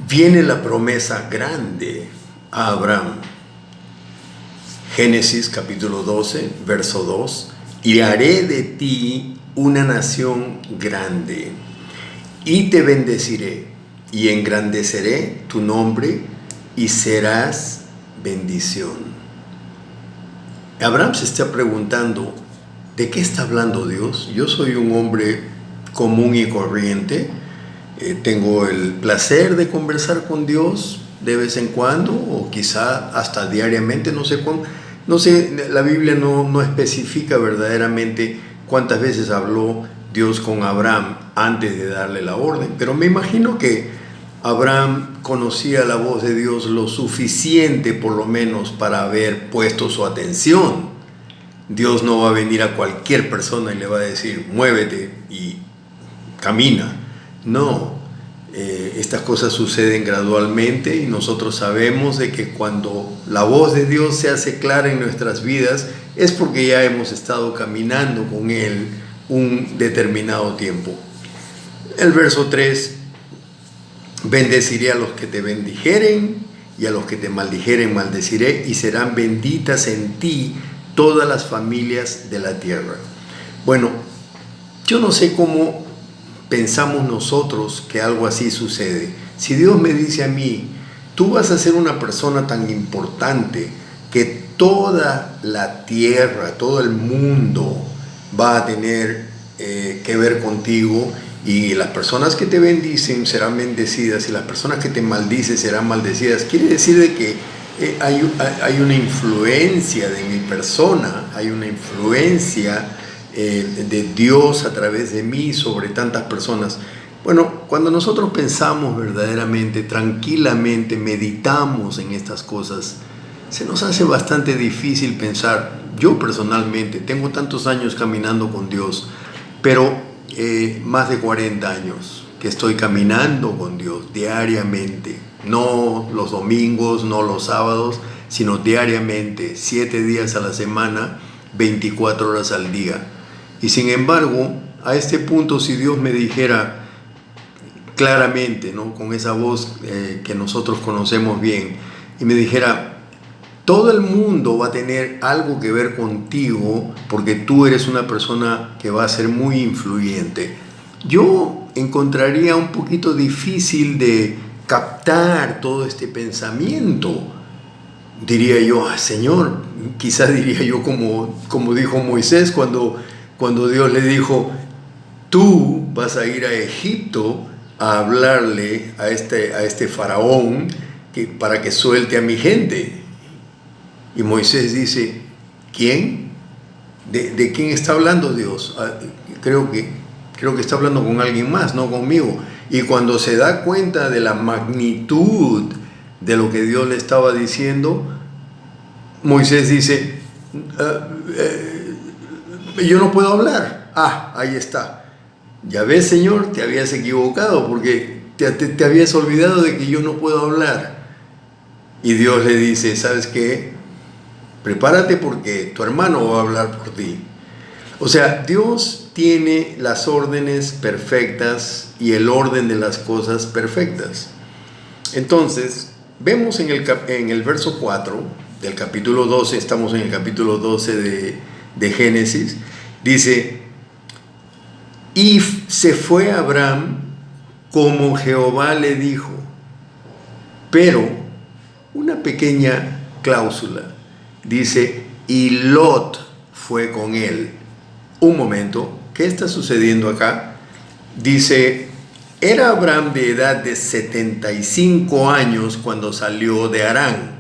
viene la promesa grande a Abraham. Génesis capítulo 12, verso 2. Y haré de ti una nación grande, y te bendeciré, y engrandeceré tu nombre, y serás bendición. Abraham se está preguntando, ¿de qué está hablando Dios? Yo soy un hombre común y corriente, tengo el placer de conversar con Dios de vez en cuando, o quizá hasta diariamente, no sé cuándo. No sé, la Biblia no especifica verdaderamente cuántas veces habló Dios con Abraham antes de darle la orden, pero me imagino que Abraham conocía la voz de Dios lo suficiente por lo menos para haber puesto su atención. Dios no va a venir a cualquier persona y le va a decir, muévete y camina. No, estas cosas suceden gradualmente y nosotros sabemos de que cuando la voz de Dios se hace clara en nuestras vidas es porque ya hemos estado caminando con Él un determinado tiempo. El verso 3, bendeciré a los que te bendijeren y a los que te maldijeren maldeciré, y serán benditas en ti todas las familias de la tierra. Bueno, yo no sé cómo pensamos nosotros que algo así sucede. Si Dios me dice a mí, tú vas a ser una persona tan importante que toda la tierra, todo el mundo va a tener que ver contigo, y las personas que te bendicen serán bendecidas y las personas que te maldicen serán maldecidas, quiere decir de que hay una influencia de mi persona, hay una influencia de Dios a través de mí sobre tantas personas. Bueno, cuando nosotros pensamos verdaderamente, tranquilamente, meditamos en estas cosas, se nos hace bastante difícil pensar. Yo personalmente tengo tantos años caminando con Dios, pero más de 40 años que estoy caminando con Dios diariamente, no los domingos, no los sábados, sino diariamente, 7 días a la semana, 24 horas al día. Y sin embargo, a este punto, si Dios me dijera claramente, ¿no?, con esa voz que nosotros conocemos bien, y me dijera, todo el mundo va a tener algo que ver contigo porque tú eres una persona que va a ser muy influyente, yo encontraría un poquito difícil de captar todo este pensamiento. Diría yo, Señor, quizás diría yo como dijo Moisés cuando Dios le dijo, tú vas a ir a Egipto a hablarle a este faraón para que suelte a mi gente. Y Moisés dice, ¿quién? ¿De quién está hablando Dios? Creo que está hablando con alguien más, no conmigo. Y cuando se da cuenta de la magnitud de lo que Dios le estaba diciendo, Moisés dice, yo no puedo hablar. Ahí está. Ya ves, Señor, te habías equivocado porque te habías olvidado de que yo no puedo hablar. Y Dios le dice, ¿sabes qué? Prepárate porque tu hermano va a hablar por ti. O sea, Dios tiene las órdenes perfectas y el orden de las cosas perfectas. Entonces, vemos en el verso 4 del capítulo 12, estamos en el capítulo 12 de Génesis, dice, y se fue Abraham como Jehová le dijo, pero una pequeña cláusula, dice, y Lot fue con él. Un momento, ¿qué está sucediendo acá? Dice, era Abraham de edad de 75 años cuando salió de Harán.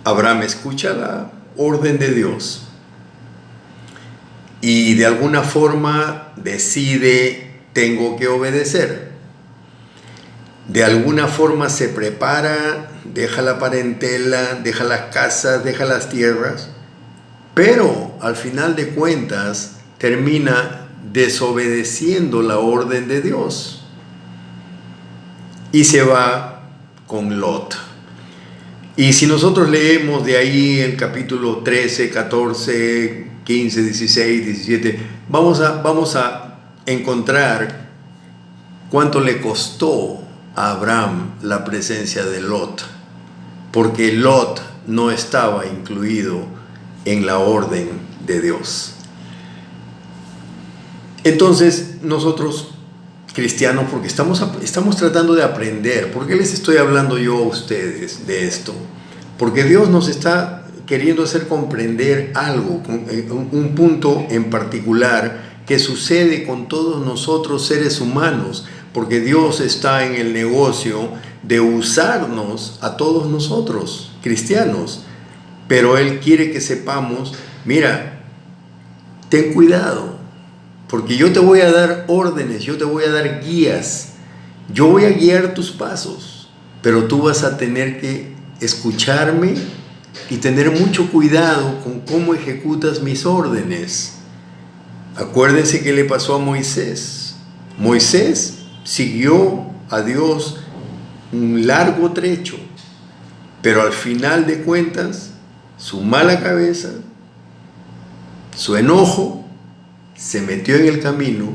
Abraham escucha la orden de Dios y de alguna forma decide, tengo que obedecer. De alguna forma se prepara, deja la parentela, deja las casas, deja las tierras, pero al final de cuentas termina desobedeciendo la orden de Dios y se va con Lot. Y si nosotros leemos de ahí el capítulo 13, 14, 15, 16, 17, vamos a encontrar cuánto le costó a Abraham la presencia de Lot, porque Lot no estaba incluido en la orden de Dios. Entonces nosotros cristianos, porque estamos tratando de aprender, ¿por qué les estoy hablando yo a ustedes de esto? Porque Dios nos está queriendo hacer comprender algo, un punto en particular que sucede con todos nosotros seres humanos, porque Dios está en el negocio de usarnos a todos nosotros, cristianos, pero Él quiere que sepamos, mira, ten cuidado, porque yo te voy a dar órdenes, yo te voy a dar guías, yo voy a guiar tus pasos, pero tú vas a tener que escucharme y tener mucho cuidado con cómo ejecutas mis órdenes. Acuérdense qué le pasó a Moisés. Moisés siguió a Dios un largo trecho, pero al final de cuentas, su mala cabeza, su enojo, se metió en el camino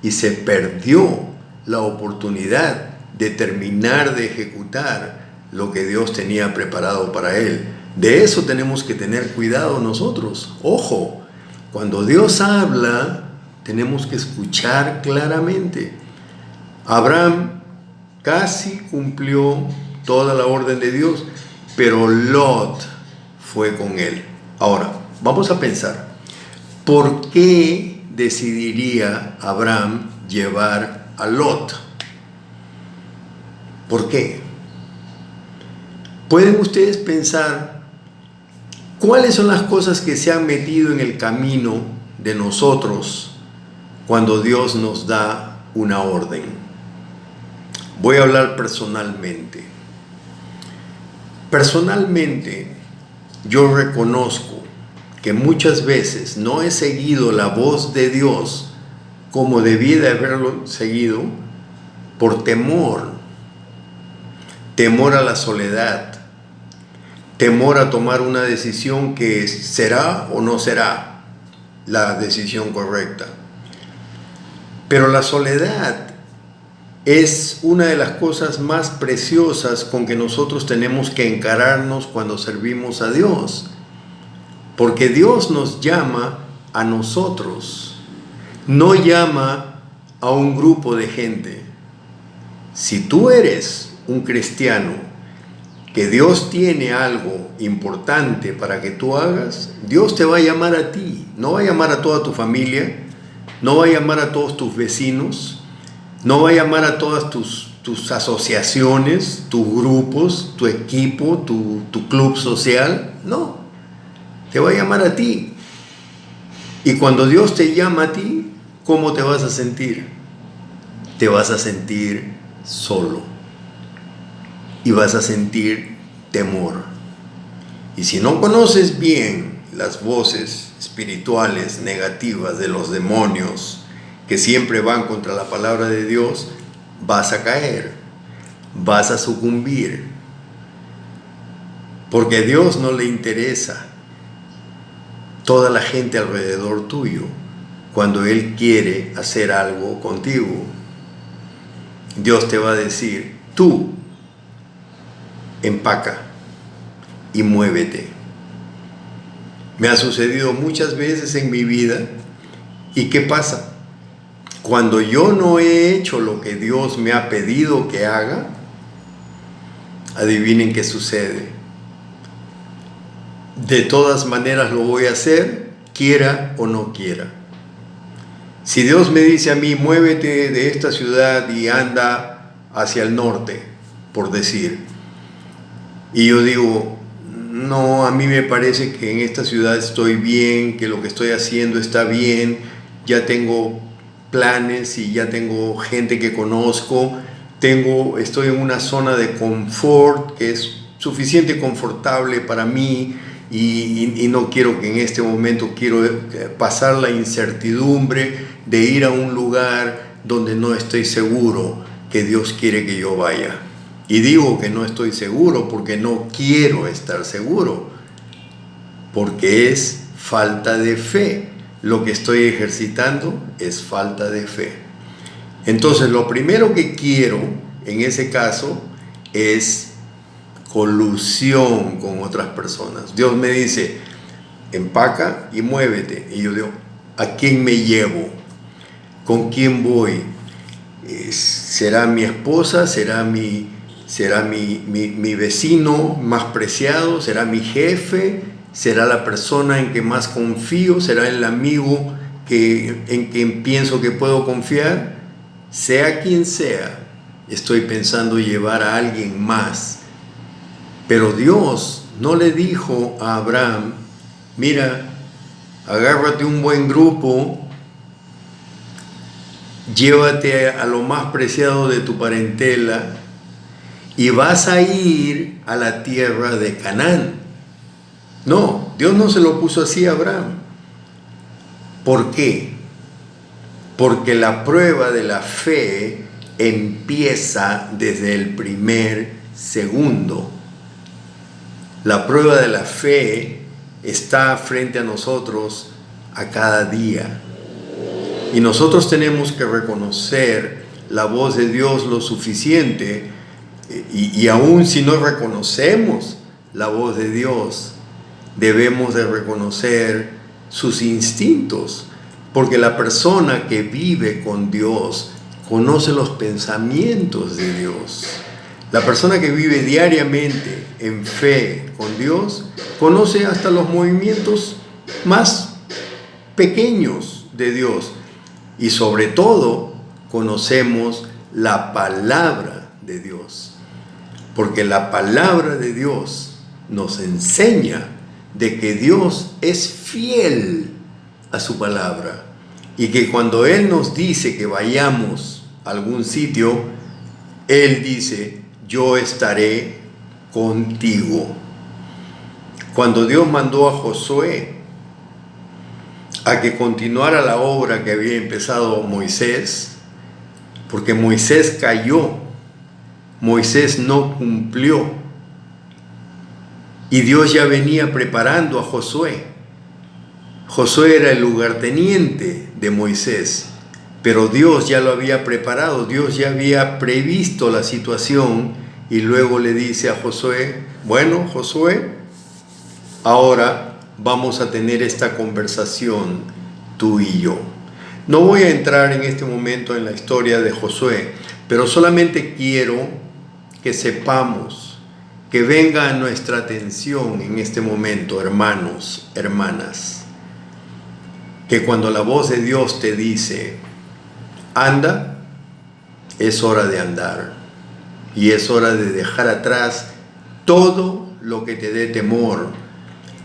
y se perdió la oportunidad de terminar de ejecutar lo que Dios tenía preparado para él. De eso tenemos que tener cuidado nosotros. Ojo, cuando Dios habla, tenemos que escuchar claramente. Abraham casi cumplió toda la orden de Dios, pero Lot fue con él. Ahora, vamos a pensar, ¿por qué decidiría Abraham llevar a Lot? ¿Por qué? ¿Pueden ustedes pensar cuáles son las cosas que se han metido en el camino de nosotros cuando Dios nos da una orden? Voy a hablar personalmente. Personalmente, yo reconozco que muchas veces no he seguido la voz de Dios como debía de haberlo seguido por temor a la soledad, temor a tomar una decisión que será o no será la decisión correcta. Pero la soledad es una de las cosas más preciosas con que nosotros tenemos que encararnos cuando servimos a Dios. Porque Dios nos llama a nosotros, no llama a un grupo de gente. Si tú eres un cristiano, que Dios tiene algo importante para que tú hagas, Dios te va a llamar a ti, no va a llamar a toda tu familia, no va a llamar a todos tus vecinos, no va a llamar a todas tus asociaciones, tus grupos, tu equipo, tu club social, no. Te va a llamar a ti. Y cuando Dios te llama a ti, ¿cómo te vas a sentir? Te vas a sentir solo. Y vas a sentir temor. Y si no conoces bien las voces espirituales negativas de los demonios que siempre van contra la palabra de Dios, vas a caer, vas a sucumbir. Porque a Dios no le interesa toda la gente alrededor tuyo cuando Él quiere hacer algo contigo. Dios te va a decir, tú empaca y muévete. Me ha sucedido muchas veces en mi vida. ¿Y qué pasa? Cuando yo no he hecho lo que Dios me ha pedido que haga, adivinen qué sucede. De todas maneras lo voy a hacer, quiera o no quiera. Si Dios me dice a mí, muévete de esta ciudad y anda hacia el norte, por decir, y yo digo, no, a mí me parece que en esta ciudad estoy bien, que lo que estoy haciendo está bien, ya tengo planes y ya tengo gente que conozco, estoy en una zona de confort que es suficiente confortable para mí, y no quiero que en este momento quiero pasar la incertidumbre de ir a un lugar donde no estoy seguro que Dios quiere que yo vaya. Y digo que no estoy seguro porque no quiero estar seguro, porque es falta de fe. Lo que estoy ejercitando es falta de fe. Entonces, lo primero que quiero en ese caso es colusión con otras personas. Dios me dice, empaca y muévete. Y yo digo, ¿a quién me llevo? ¿Con quién voy? ¿Será mi esposa? ¿Será mi vecino más preciado? ¿Será mi jefe? ¿Será la persona en que más confío? ¿Será el amigo en quien pienso que puedo confiar? Sea quien sea, estoy pensando llevar a alguien más. Pero Dios no le dijo a Abraham, mira, agárrate un buen grupo, llévate a lo más preciado de tu parentela y vas a ir a la tierra de Canaán. No, Dios no se lo puso así a Abraham. ¿Por qué? Porque la prueba de la fe empieza desde el primer segundo. La prueba de la fe está frente a nosotros a cada día. Y nosotros tenemos que reconocer la voz de Dios lo suficiente, y aún si no reconocemos la voz de Dios, debemos de reconocer sus instintos, porque la persona que vive con Dios conoce los pensamientos de Dios. La persona que vive diariamente en fe con Dios conoce hasta los movimientos más pequeños de Dios. Y sobre todo, conocemos la palabra de Dios. Porque la palabra de Dios nos enseña de que Dios es fiel a su palabra. Y que cuando Él nos dice que vayamos a algún sitio, Él dice, yo estaré contigo. Cuando Dios mandó a Josué a que continuara la obra que había empezado Moisés, porque Moisés cayó, Moisés no cumplió, y Dios ya venía preparando a Josué. Josué era el lugarteniente de Moisés, pero Dios ya lo había preparado, Dios ya había previsto la situación, y luego le dice a Josué, bueno, Josué, ahora vamos a tener esta conversación tú y yo. No voy a entrar en este momento en la historia de Josué, pero solamente quiero que sepamos, que venga a nuestra atención en este momento, hermanos, hermanas, que cuando la voz de Dios te dice, anda, es hora de andar, y es hora de dejar atrás todo lo que te dé temor,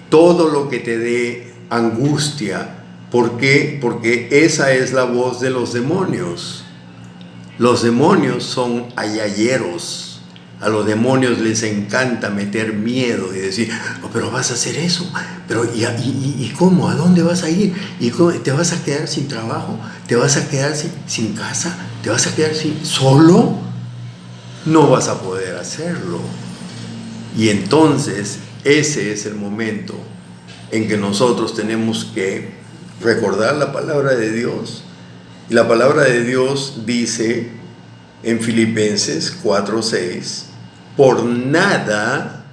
todo lo que te dé angustia. ¿Por qué? Porque esa es la voz de los demonios. Los demonios son ayayeros. A los demonios les encanta meter miedo y decir, oh, pero vas a hacer eso, pero ¿y cómo? ¿A dónde vas a ir? ¿Y cómo? ¿Te vas a quedar sin trabajo? ¿Te vas a quedar sin casa? ¿Te vas a quedar solo? No vas a poder hacerlo. Y entonces ese es el momento en que nosotros tenemos que recordar la palabra de Dios. Y la palabra de Dios dice en Filipenses 4:6, por nada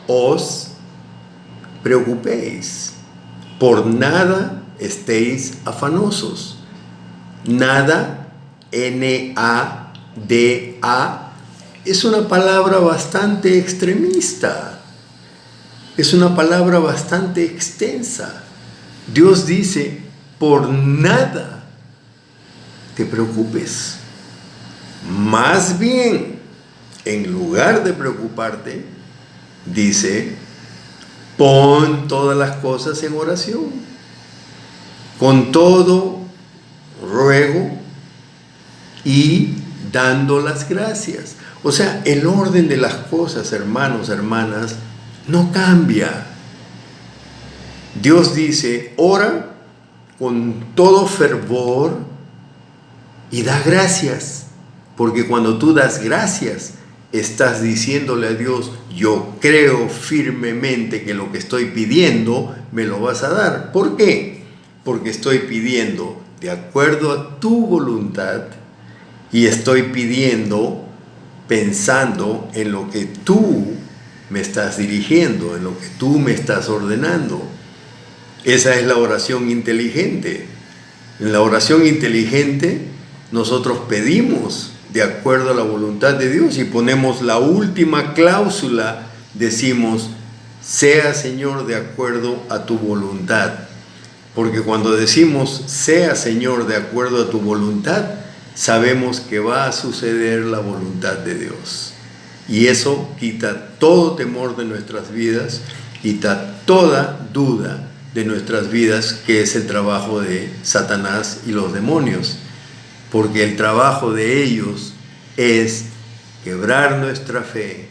os preocupéis, por nada estéis afanosos. Nada, N-A-D-A, es una palabra bastante extremista. Es una palabra bastante extensa. Dios dice, por nada te preocupes. Más bien, en lugar de preocuparte, dice, pon todas las cosas en oración. Con todo ruego y dando las gracias. O sea, el orden de las cosas, hermanos, hermanas, no cambia. Dios dice, ora con todo fervor y da gracias. Porque cuando tú das gracias, estás diciéndole a Dios, yo creo firmemente que lo que estoy pidiendo me lo vas a dar. ¿Por qué? Porque estoy pidiendo de acuerdo a tu voluntad y estoy pidiendo pensando en lo que tú me estás dirigiendo, en lo que tú me estás ordenando. Esa es la oración inteligente. En la oración inteligente nosotros pedimos de acuerdo a la voluntad de Dios y ponemos la última cláusula, decimos, sea Señor de acuerdo a tu voluntad. Porque cuando decimos, sea Señor de acuerdo a tu voluntad, sabemos que va a suceder la voluntad de Dios. Y eso quita todo temor de nuestras vidas, quita toda duda de nuestras vidas, que es el trabajo de Satanás y los demonios. Porque el trabajo de ellos es quebrar nuestra fe,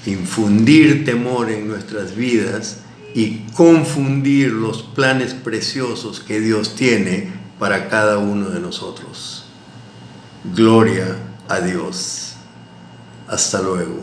infundir temor en nuestras vidas y confundir los planes preciosos que Dios tiene para cada uno de nosotros. Gloria a Dios. Hasta luego.